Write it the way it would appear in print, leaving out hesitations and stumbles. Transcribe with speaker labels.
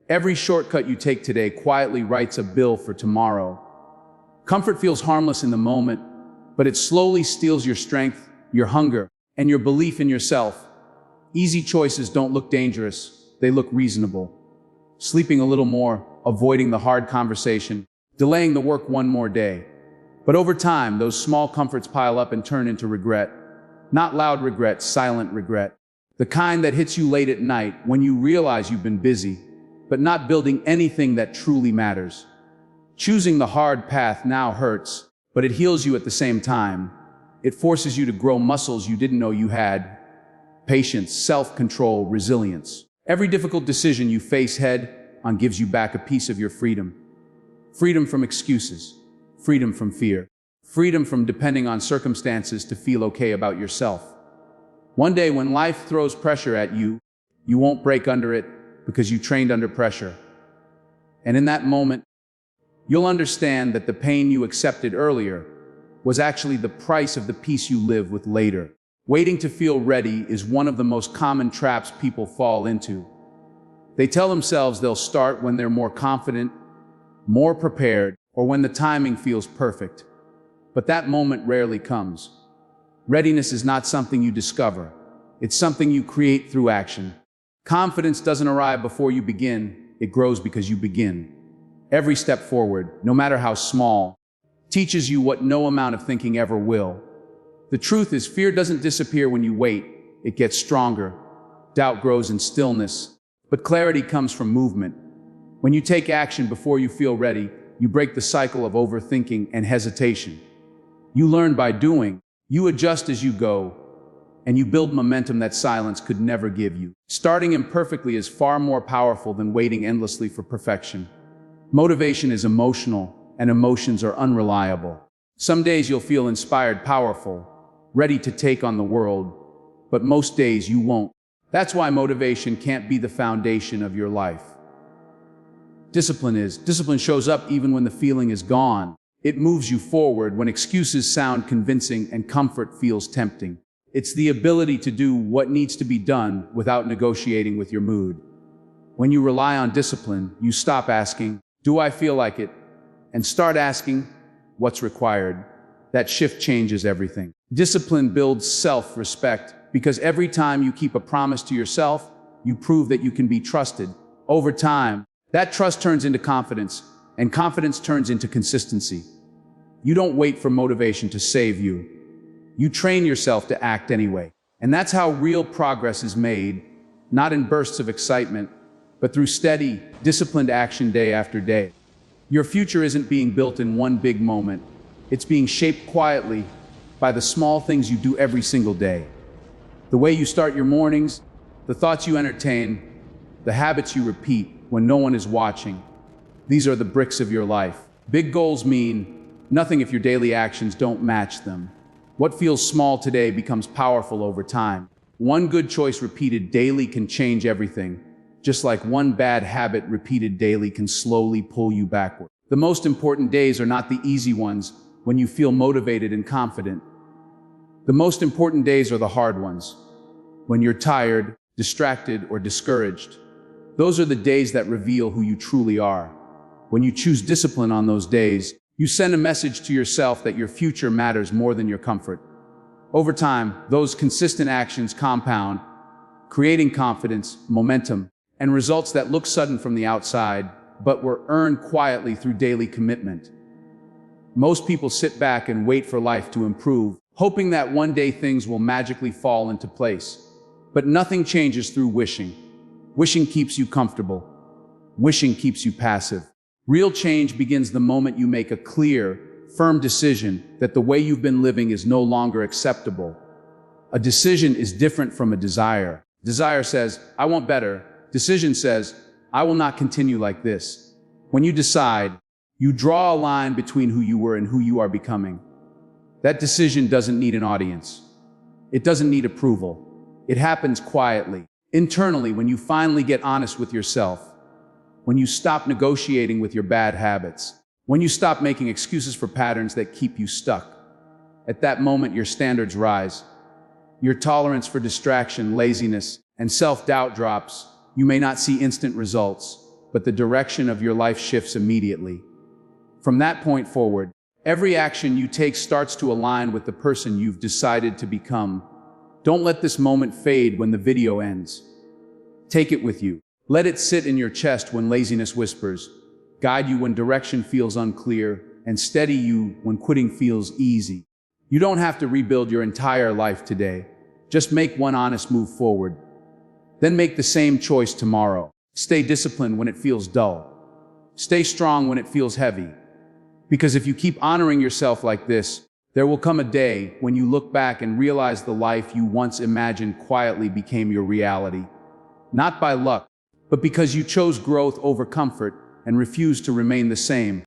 Speaker 1: Every shortcut you take today quietly writes a bill for tomorrow. Comfort feels harmless in the moment, but it slowly steals your strength, your hunger, and your belief in yourself. Easy choices don't look dangerous, they look reasonable. Sleeping a little more, avoiding the hard conversation, delaying the work one more day. But over time, those small comforts pile up and turn into regret. Not loud regret, silent regret. The kind that hits you late at night when you realize you've been busy, but not building anything that truly matters. Choosing the hard path now hurts, but it heals you at the same time. It forces you to grow muscles you didn't know you had. Patience, self-control, resilience. Every difficult decision you face head-on gives you back a piece of your freedom. Freedom from excuses. Freedom from fear. Freedom from depending on circumstances to feel okay about yourself. One day when life throws pressure at you, you won't break under it because you trained under pressure. And in that moment, you'll understand that the pain you accepted earlier was actually the price of the peace you live with later. Waiting to feel ready is one of the most common traps people fall into. They tell themselves they'll start when they're more confident, more prepared, or when the timing feels perfect. But that moment rarely comes. Readiness is not something you discover. It's something you create through action. Confidence doesn't arrive before you begin. It grows because you begin. Every step forward, no matter how small, teaches you what no amount of thinking ever will. The truth is, fear doesn't disappear when you wait. It gets stronger. Doubt grows in stillness. But clarity comes from movement. When you take action before you feel ready, you break the cycle of overthinking and hesitation. You learn by doing. You adjust as you go. And you build momentum that silence could never give you. Starting imperfectly is far more powerful than waiting endlessly for perfection. Motivation is emotional, and emotions are unreliable. Some days you'll feel inspired, powerful, ready to take on the world, but most days you won't. That's why motivation can't be the foundation of your life. Discipline shows up even when the feeling is gone. It moves you forward when excuses sound convincing and comfort feels tempting. It's the ability to do what needs to be done without negotiating with your mood. When you rely on discipline, you stop asking, "Do I feel like it?" and start asking, "What's required?" That shift changes everything. Discipline builds self-respect because every time you keep a promise to yourself, you prove that you can be trusted. Over time, that trust turns into confidence, and confidence turns into consistency. You don't wait for motivation to save you. You train yourself to act anyway. And that's how real progress is made, not in bursts of excitement, but through steady, disciplined action day after day. Your future isn't being built in one big moment. It's being shaped quietly by the small things you do every single day. The way you start your mornings, the thoughts you entertain, the habits you repeat when no one is watching. These are the bricks of your life. Big goals mean nothing if your daily actions don't match them. What feels small today becomes powerful over time. One good choice repeated daily can change everything, just like one bad habit repeated daily can slowly pull you backward. The most important days are not the easy ones when you feel motivated and confident. The most important days are the hard ones, when you're tired, distracted, or discouraged. Those are the days that reveal who you truly are. When you choose discipline on those days, you send a message to yourself that your future matters more than your comfort. Over time, those consistent actions compound, creating confidence, momentum, and results that look sudden from the outside, but were earned quietly through daily commitment. Most people sit back and wait for life to improve, hoping that one day things will magically fall into place. But nothing changes through wishing. Wishing keeps you comfortable. Wishing keeps you passive. Real change begins the moment you make a clear, firm decision that the way you've been living is no longer acceptable. A decision is different from a desire. Desire says, "I want better." Decision says, "I will not continue like this." When you decide, you draw a line between who you were and who you are becoming. That decision doesn't need an audience. It doesn't need approval. It happens quietly, internally, when you finally get honest with yourself. When you stop negotiating with your bad habits. When you stop making excuses for patterns that keep you stuck. At that moment, your standards rise. Your tolerance for distraction, laziness, and self-doubt drops. You may not see instant results, but the direction of your life shifts immediately. From that point forward, every action you take starts to align with the person you've decided to become. Don't let this moment fade when the video ends. Take it with you. Let it sit in your chest when laziness whispers, guide you when direction feels unclear, and steady you when quitting feels easy. You don't have to rebuild your entire life today. Just make one honest move forward. Then make the same choice tomorrow. Stay disciplined when it feels dull. Stay strong when it feels heavy. Because if you keep honoring yourself like this, there will come a day when you look back and realize the life you once imagined quietly became your reality. Not by luck, but because you chose growth over comfort and refused to remain the same.